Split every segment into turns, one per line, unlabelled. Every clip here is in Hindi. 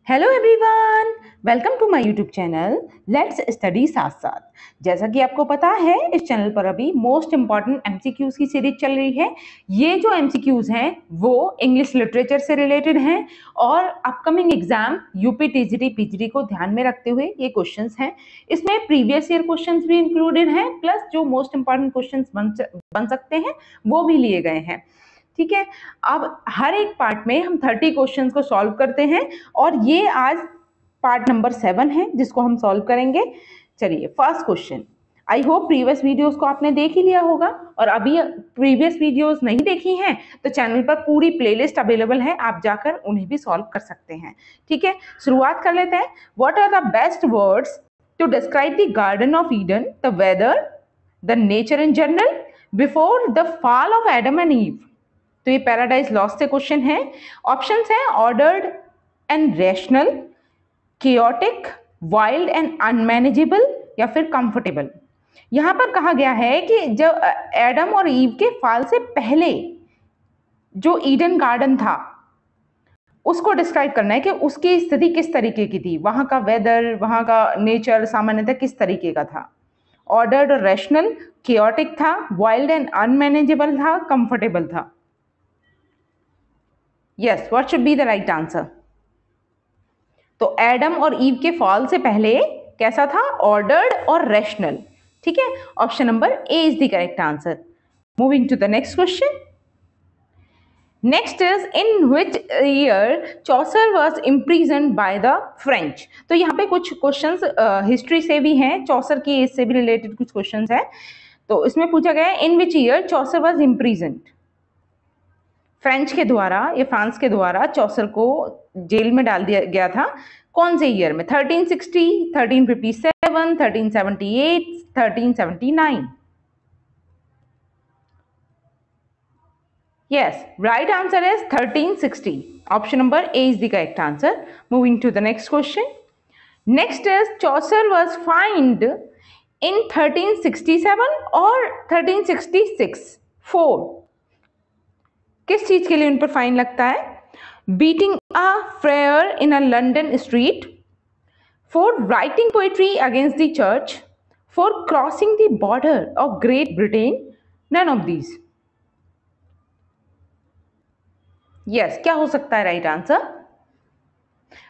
Hello everyone, welcome to my YouTube channel let's study साथ साथ। जैसा कि आपको पता है, इस चैनल पर अभी मोस्ट इंपॉर्टेंट एमसीक्यूज की सीरीज चल रही है। ये जो एमसीक्यूज हैं वो इंग्लिश लिटरेचर से रिलेटेड हैं और upcoming exam UP TGT PGT को ध्यान में रखते हुए ये क्वेश्चंस हैं। इसमें प्रीवियस ईयर क्वेश्चंस भी इंक्लूडेड हैं, प्लस जो मोस्ट इंपॉर्टेंट क्वेश्चंस बन सकते हैं वो भी लिए गए हैं। ठीक है, अब हर एक पार्ट में हम 30 क्वेश्चंस को सॉल्व करते हैं और ये आज पार्ट नंबर 7 है जिसको हम सॉल्व करेंगे। चलिए, first question. I hope previous videos को आपने देख ही लिया होगा, और अभी प्रीवियस वीडियोस नहीं देखी हैं तो चैनल पर पूरी प्लेलिस्ट अवेलेबल है, आप जाकर उन्हें भी सॉल्व कर सकते हैं। ठीक है, शुरुआत कर लेते हैं। What are the best words to describe the garden of Eden, the weather, the nature in general, before the fall of Adam and Eve? तो ये पैराडाइज लॉस्ट से क्वेश्चन है। ऑप्शंस हैं ordered and rational, chaotic, wild and unmanageable, या फिर कंफर्टेबल। यहां पर कहा गया है कि जब एडम और ईव के फॉल से पहले जो ईडन गार्डन था उसको डिस्क्राइब करना है कि उसकी स्थिति किस तरीके की थी, वहां का वेदर, वहां का नेचर सामान्यतः किस तरीके का था। ऑर्डर्ड और रैशनल, chaotic था, वाइल्ड एंड अनमैनेजेबल था, कंफर्टेबल था। Yes, what should be the right answer? तो एडम और ईव के फॉल से पहले कैसा था? ऑर्डर्ड और रैशनल। ठीक है, option number A is the correct answer. Moving to the next question. Next is in which year Chaucer was imprisoned by the French. तो यहाँ पे कुछ क्वेश्चंस हिस्ट्री से भी हैं, चौसर की एज से भी रिलेटेड कुछ क्वेश्चंस हैं। तो इसमें पूछा गया है in which year Chaucer was imprisoned. French के द्वारा या फ्रांस के द्वारा चौसर को जेल में डाल दिया गया था। कौन से ईयर में? 1360, 1357, 1378, 1379? Yes, right answer is 1360. Option number A is the correct answer. Moving to the next question. Next is Chaucer was fined in 1367 or 1366 for? किस चीज के लिए उन पर फाइन लगता है? Beating a friar in a London street, for writing poetry against the church, for crossing the border of Great Britain, none of these. Yes, क्या हो सकता है right answer?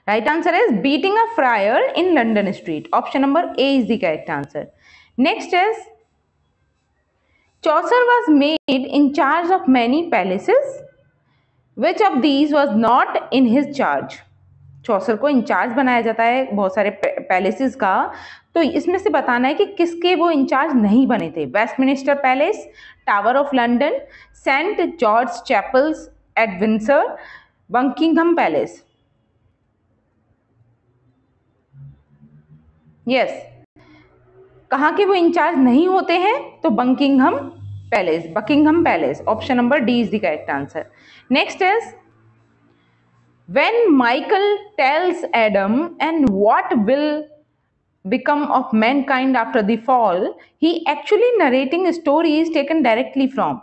Right answer is beating a friar in London street. Option number A is the correct answer. Next is Chaucer was made in charge of many palaces. Which of these was not in his charge? चौसर को इंचार्ज बनाया जाता है बहुत सारे पैलेसेस का, तो इसमें से बताना है कि किसके वो इंचार्ज नहीं बने थे। Westminster Palace, tower of London, Saint George chapels at Windsor, Buckingham Palace. Yes, कहाँ के वो इंचार्ज नहीं होते हैं? तो Buckingham Palace. Option number D is the correct answer. Next is when Michael tells Adam and what will become of mankind after the fall, he actually narrating stories taken directly from?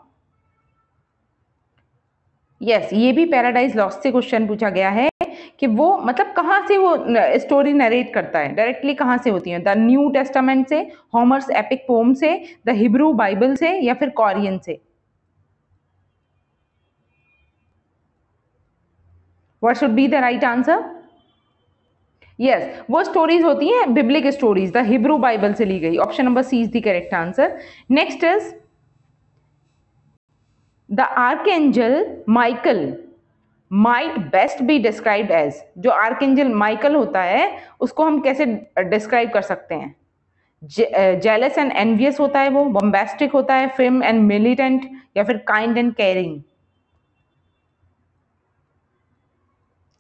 Yes, ये भी पैराडाइज लॉस्ट से क्वेश्चन पूछा गया है कि वो मतलब कहाँ से वो स्टोरी नरेट करता है, डायरेक्टली कहाँ से होती है? द न्यू टेस्टामेंट से, होमर्स एपिक पोम से, द हिब्रू बाइबल से, या फिर कोरियन से? What should be the right answer? Yes, वो स्टोरीज होती हैं biblical stories, the Hebrew Bible से ली गई। Option number C is the correct answer. Next is the archangel Michael might best be described as. जो आर्कएंजल माइकल होता है उसको हम कैसे डिस्क्राइब कर सकते हैं? जेलस एंड एनवियस होता है वो, बॉम्बास्टिक होता है, फिर्म एंड मिलिटेंट, या फिर काइंड एंड केयरिंग?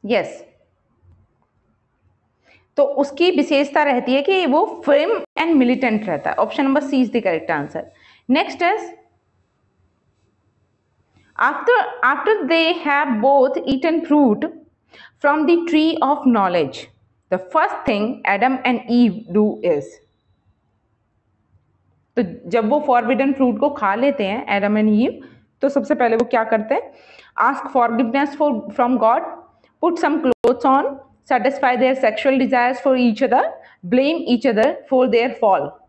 यस, तो उसकी विशेषता रहती है कि वो फिर्म एंड मिलिटेंट रहता है। Option number C is the correct answer. Next is After they have both eaten fruit from the tree of knowledge, the first thing Adam and Eve do is? तो जब वो फॉरबिडन फ्रूट को खा लेते हैं एडम एंड ईव, तो सबसे पहले वो क्या करते हैं? Ask forgiveness from God, put some clothes on, satisfy their sexual desires for each other, blame each other for their fall.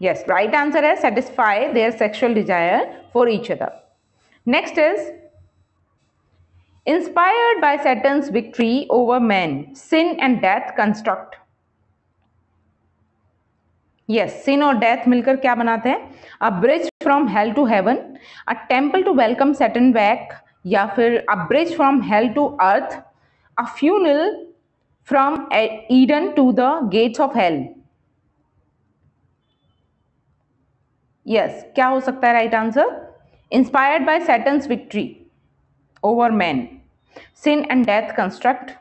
Yes, right answer is satisfy their sexual desire for each other. Next is inspired by Satan's victory over men, sin and death construct. Yes, sin और death मिलकर क्या बनाते हैं? A bridge from hell to heaven, a temple to welcome Satan back, या फिर a bridge from hell to earth, a funnel from Eden to the gates of hell. Yes, क्या हो सकता है right answer? Inspired by Satan's victory over men, sin and death construct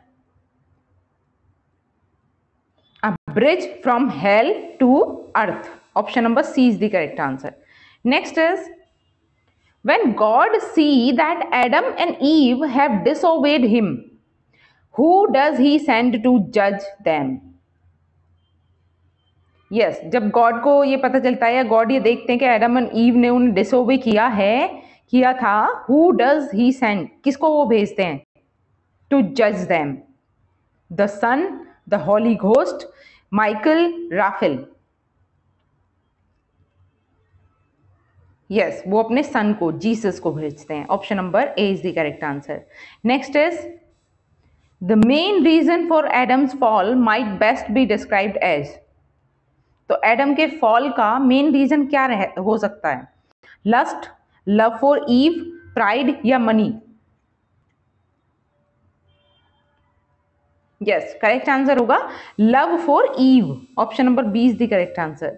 a bridge from hell to earth. Option number C is the correct answer. Next is when God see that Adam and Eve have disobeyed him, who does he send to judge them? Yes, जब गॉड को ये पता चलता है या गॉड ये देखते हैं कि एडम एंड ईव ने उन्हें डिसोबे किया था, हु डज ही सेंड, किसको वो भेजते हैं? टू जज them, the son, the Holy Ghost, Michael, Raphael. Yes, वो अपने सन को, जीसस को भेजते हैं. Option number A is the correct answer. Next is the main reason for Adam's fall might best be described as. तो एडम के फॉल का मेन रीजन क्या हो सकता है? Lust, love for Eve, pride या मनी? यस, करेक्ट आंसर होगा love for Eve. Option number B is the correct answer.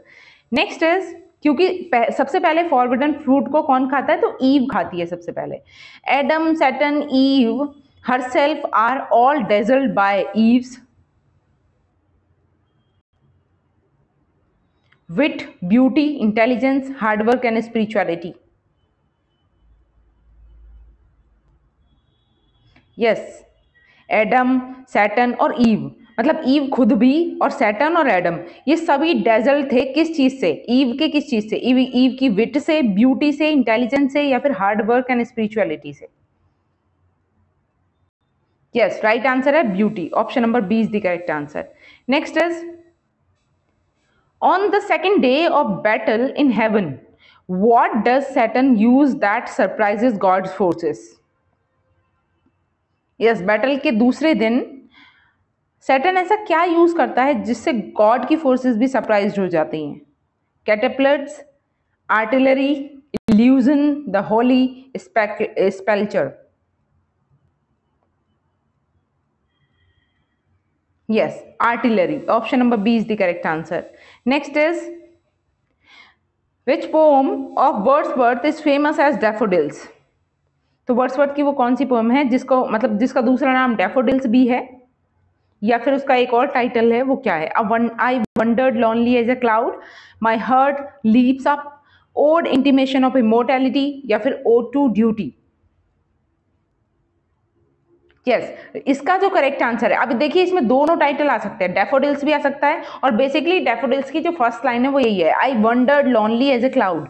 Next is क्योंकि सबसे पहले फॉरबिडन फ्रूट को कौन खाता है? तो ईव खाती है सबसे पहले. Adam, Satan, Eve herself are all dazzled by Eve's wit, beauty, intelligence, hard work and spirituality. Yes, Adam, Satan और ईव, मतलब ईव खुद भी और सैटन और एडम ये सभी डेजल थे. किस चीज से? ईव के किस चीज से? ईव की विट से, ब्यूटी से, इंटेलिजेंस से या फिर हार्ड वर्क एंड स्पिरिचुअलिटी से? यस, राइट आंसर है beauty. Option number B is the correct answer. Next is on the second day of battle in heaven, what does Satan use that surprises God's forces? Yes, battle के दूसरे दिन सैटन ऐसा क्या यूज करता है जिससे गॉड की फोर्सेस भी सरप्राइज्ड हो जाती हैं? Catapults, artillery, illusion, the holy sepulchre. Yes, artillery. Option number B is the correct answer. Next is which poem of Wordsworth is famous as Daffodils? तो वर्ड्सवर्थ की वो कौन सी पोएम है जिसका दूसरा नाम डैफोडिल्स भी है या फिर उसका एक और टाइटल है, वो क्या है? I wandered lonely as a cloud, my heart leaps up, ode intimation of immortality या फिर ode to duty. यस, इसका जो करेक्ट आंसर है, अभी देखिए इसमें दोनों टाइटल आ सकते हैं, डैफोडिल्स भी आ सकता है और बेसिकली डैफोडिल्स की जो फर्स्ट लाइन है वो यही है, I wandered lonely as a cloud.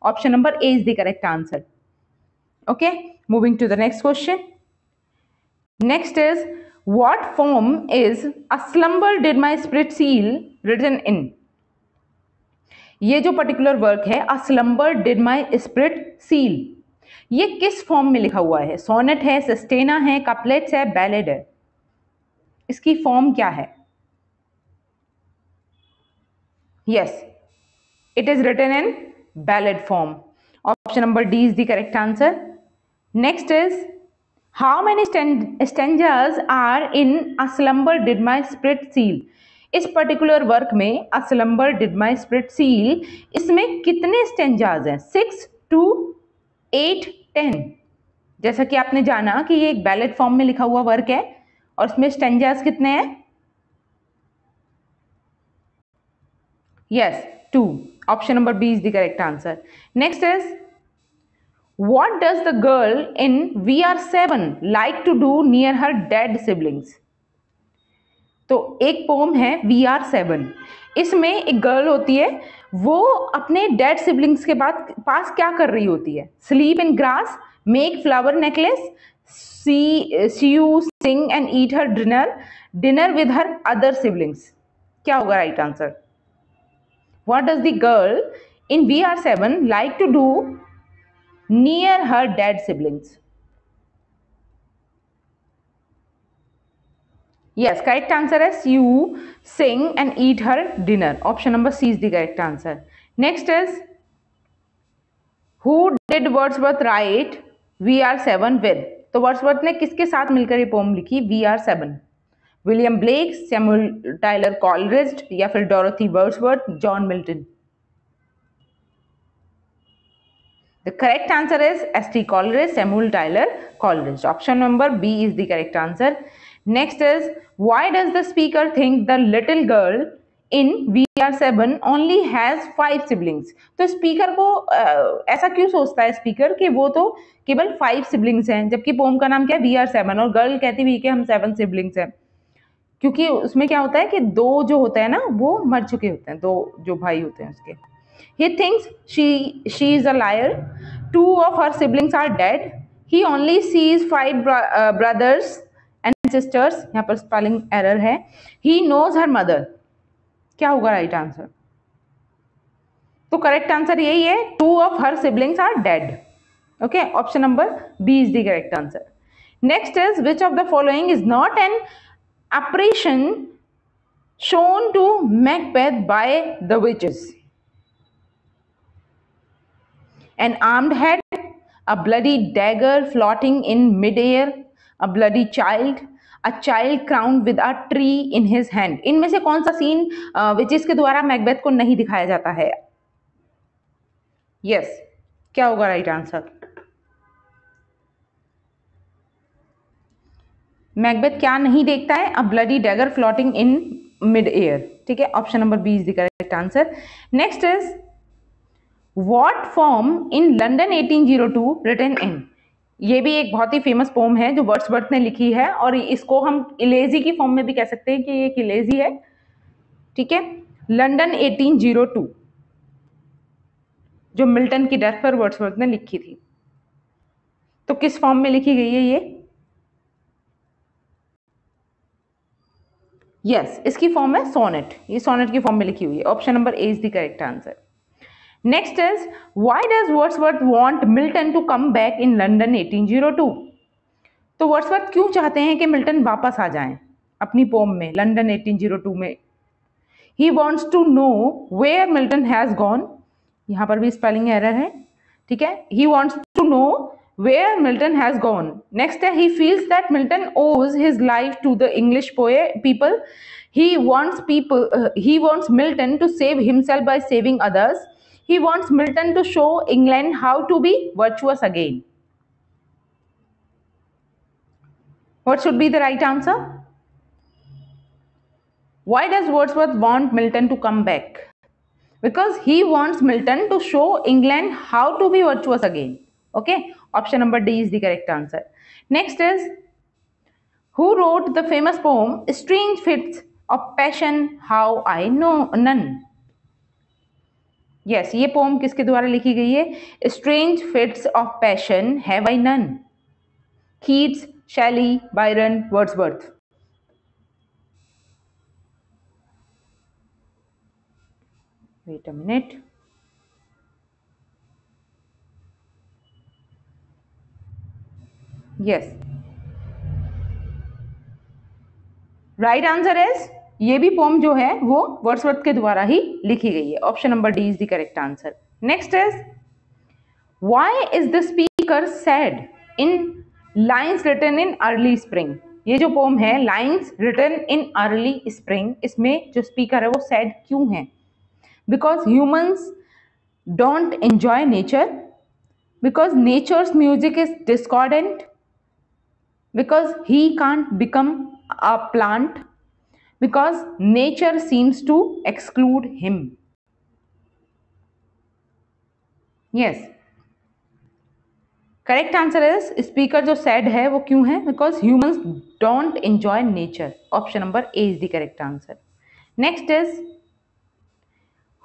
Option number A is the correct answer. Okay, moving to the next question. Next is what form is a slumber did my spirit seal written in? ये जो पर्टिकुलर वर्क है, a slumber did my spirit seal, ये किस फॉर्म में लिखा हुआ है? सोनेट है, सस्टेना है, कपलेट्स है, बैलेड है? इसकी फॉर्म क्या है? Yes, it is written in ballad form. Option number D is the correct answer. Next is how many stanzas are in a slumber did my spirit seal? इस पर्टिकुलर वर्क में a slumber did my spirit seal, इसमें कितने स्टेंजास हैं? 6, 2, 8, 10. जैसा कि आपने जाना कि ये एक बैलेड फॉर्म में लिखा हुआ वर्क है और इसमें स्टेंजास कितने हैं? Yes, 2. Option number B is the correct answer. Next is what does the girl in VR7 like to do near her dead siblings? तो एक पोम है VR7, इसमें एक गर्ल होती है, वो अपने डेड सिबलिंग्स के पास क्या कर रही होती है? Sleep in grass, make flower necklace, see you sing and eat her dinner with her other siblings. क्या होगा right answer? What does the girl in VR7 like to do near her dead siblings? Yes, correct answer is you sing and eat her dinner. Option number C is the correct answer. Next is, who did Wordsworth write VR7 with? तो वर्ड्सवर्थ ने किसके साथ मिलकर ये पोम लिखी VR7? William Blake, Samuel Taylor Coleridge या फिर Dorothy Wordsworth, John Milton? The correct answer is S.T. Coleridge, Samuel Tyler Coleridge. Option number B is the correct answer. Next is, why does the speaker think the little girl in VR7 only has 5 siblings? तो स्पीकर को ऐसा क्यों सोचता है स्पीकर कि वो तो केवल 5 सिबलिंग्स हैं, जबकि पोम का नाम क्या है? VR7, और गर्ल कहती भी कि हम 7 सिबलिंग्स हैं, क्योंकि उसमें क्या होता है कि 2 जो होते हैं ना वो मर चुके होते हैं, 2 जो भाई होते हैं उसके। He thinks she is a liar. 2 of her siblings are dead. He only sees 5 brothers and sisters. यहाँ पर स्पेलिंग एरर है. He knows her mother. क्या होगा राइट आंसर? तो करेक्ट आंसर यही है, 2 of her siblings are dead. Okay, option number B is the correct answer. Next is, which of the following is not an apparition shown to Macbeth by the witches? An armed head, a bloody dagger floating in mid-air, a bloody child, a child crowned with a tree in his hand. इनमें से कौन सा सीन विचेस के द्वारा मैकबेथ को नहीं दिखाया जाता है? यस, क्या होगा राइट आंसर? मैकबेथ क्या नहीं देखता है? A bloody dagger floating in mid air. ठीक है, option number B is the correct answer. Next is, What form in London 1802 written in? ये भी एक बहुत ही फेमस पोम है जो वर्ड्सवर्थ ने लिखी है, और इसको हम इलेजी की फॉर्म में भी कह सकते हैं कि ये एक इलेजी है। ठीक है, लंदन 1802 जो मिल्टन की डेथ पर वर्ड्सवर्थ ने लिखी थी, तो किस फॉर्म में लिखी गई है ये? यस, इसकी फॉर्म है सोनेट, ये सोनेट की फॉर्म में लिखी हुई है। Option number A is the correct answer. Next is, why does Wordsworth want Milton to come back in London 1802? तो वर्ड्सवर्थ क्यों चाहते हैं कि मिल्टन वापस आ जाएं अपनी पोम में लंदन 1802 में? He wants to know where Milton has gone. यहाँ पर भी स्पेलिंग एरर है। ठीक है, He wants to know where Milton has gone. Next है, he feels that Milton owes his life to the English people. He wants Milton to save himself by saving others. He wants Milton to show England how to be virtuous again. What should be the right answer? Why does Wordsworth want Milton to come back? Because he wants Milton to show England how to be virtuous again. Okay, option number D is the correct answer. Next is, who wrote the famous poem Strange Fits of Passion How I Know None? Yes, ये पोम किसके द्वारा लिखी गई है? Strange fits of passion have I none. Keats, Shelley, Byron, Wordsworth? Wait a minute. Yes, right answer is, ये भी पोम जो है वो वर्ड्सवर्थ के द्वारा ही लिखी गई है। Option number D is the correct answer. Next is, why is the speaker sad in Lines Written in Early Spring? ये जो पोम है Lines Written in Early Spring, इसमें जो स्पीकर है वो सैड क्यों है? Because humans don't enjoy nature, because nature's music is discordant, because he can't become a plant, because nature seems to exclude him. Yes, correct answer is, speaker जो sad है वो क्यों है? Because humans don't enjoy nature. Option number A is the correct answer. Next is,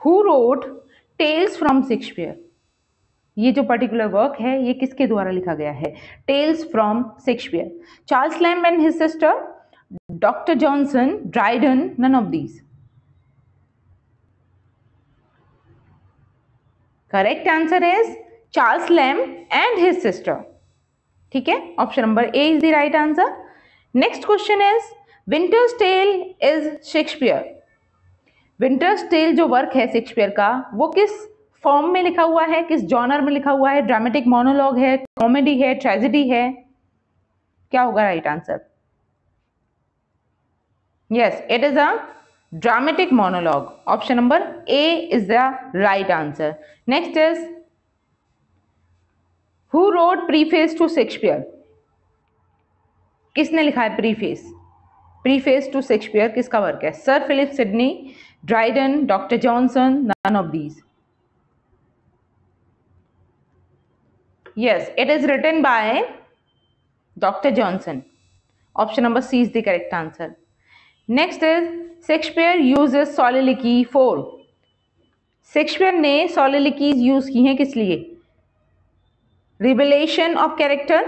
who wrote Tales from Shakespeare? ये जो पर्टिकुलर वर्क है ये किसके द्वारा लिखा गया है? Tales from Shakespeare, Charles Lamb and his sister, Doctor Johnson, Dryden, none of these. Correct answer is Charles Lamb and his sister. ठीक है, option number A is the right answer. Next question is Winter's Tale is Shakespeare. Winter's Tale जो वर्क है शेक्सपियर का वो किस फॉर्म में लिखा हुआ है, किस जॉनर में लिखा हुआ है? ड्रामेटिक मोनोलॉग है, कॉमेडी है, ट्रेजेडी है? क्या होगा right answer? Yes, it is a dramatic monologue. Option number A is the right answer. Next is who wrote Preface to Shakespeare. किसने लिखा है प्रीफेस? प्रीफेस टू शेक्सपियर किसका वर्क है? Sir Philip Sidney, Dryden, Doctor Johnson, none of these. Yes, it is written by Dr. Johnson. Option number C is the correct answer. Next is Shakespeare uses soliloquy for. Shakespeare ने soliloquies यूज की हैं किस लिए? Revelation of character,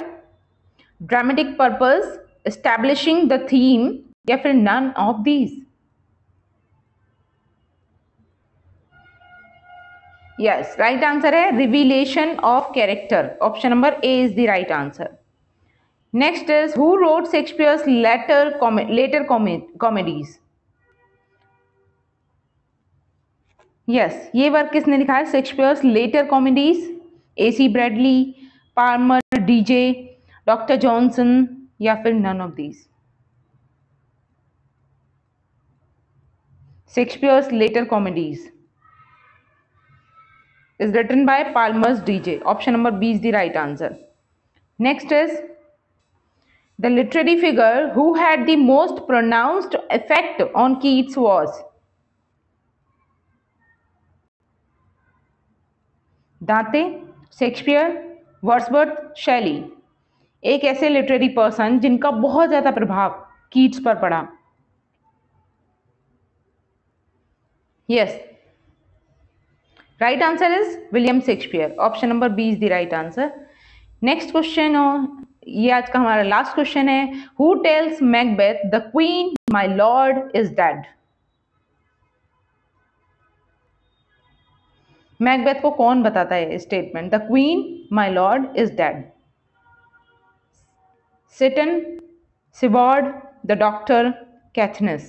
dramatic purpose, establishing the theme, या फिर none of these. Yes, right answer है revelation of character. Option number A is the right answer. Next is who wrote Shakespeare's later comedies? Yes, ये वर्क किसने लिखा है? Shakespeare's later comedies, AC Bradley, Palmer, DJ, doctor Johnson, या फिर none of these. Shakespeare's later comedies is written by Palmer's DJ. Option number B is the right answer. Next is the literary figure who had the most pronounced effect on Keats was. दांते, शेक्सपियर, वर्ड्सवर्थ, शैली। एक ऐसे लिटरेरी पर्सन जिनका बहुत ज्यादा प्रभाव कीट्स पर पड़ा। Yes, right answer is William Shakespeare. Option number B is the right answer. Next question, ये आज का हमारा लास्ट क्वेश्चन है। Who tells Macbeth the queen my lord is dead. Macbeth को कौन बताता है statement the queen my lord is dead? Seyton, Siward, the doctor, Caithness.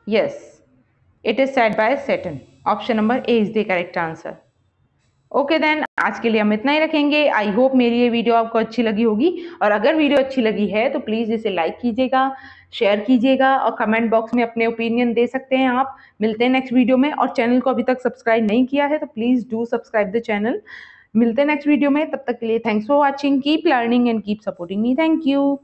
Yes, it is said by Seyton. Option number A is the correct answer. Okay then, आज के लिए हम इतना ही रखेंगे। आई होप मेरी ये वीडियो आपको अच्छी लगी होगी, और अगर वीडियो अच्छी लगी है तो प्लीज़ इसे लाइक कीजिएगा, शेयर कीजिएगा, और कमेंट बॉक्स में अपने ओपिनियन दे सकते हैं आप। मिलते हैं नेक्स्ट वीडियो में, और चैनल को अभी तक सब्सक्राइब नहीं किया है तो please do subscribe the channel. मिलते हैं नेक्स्ट वीडियो में, तब तक के लिए thanks for watching, keep learning and keep supporting me. Thank you.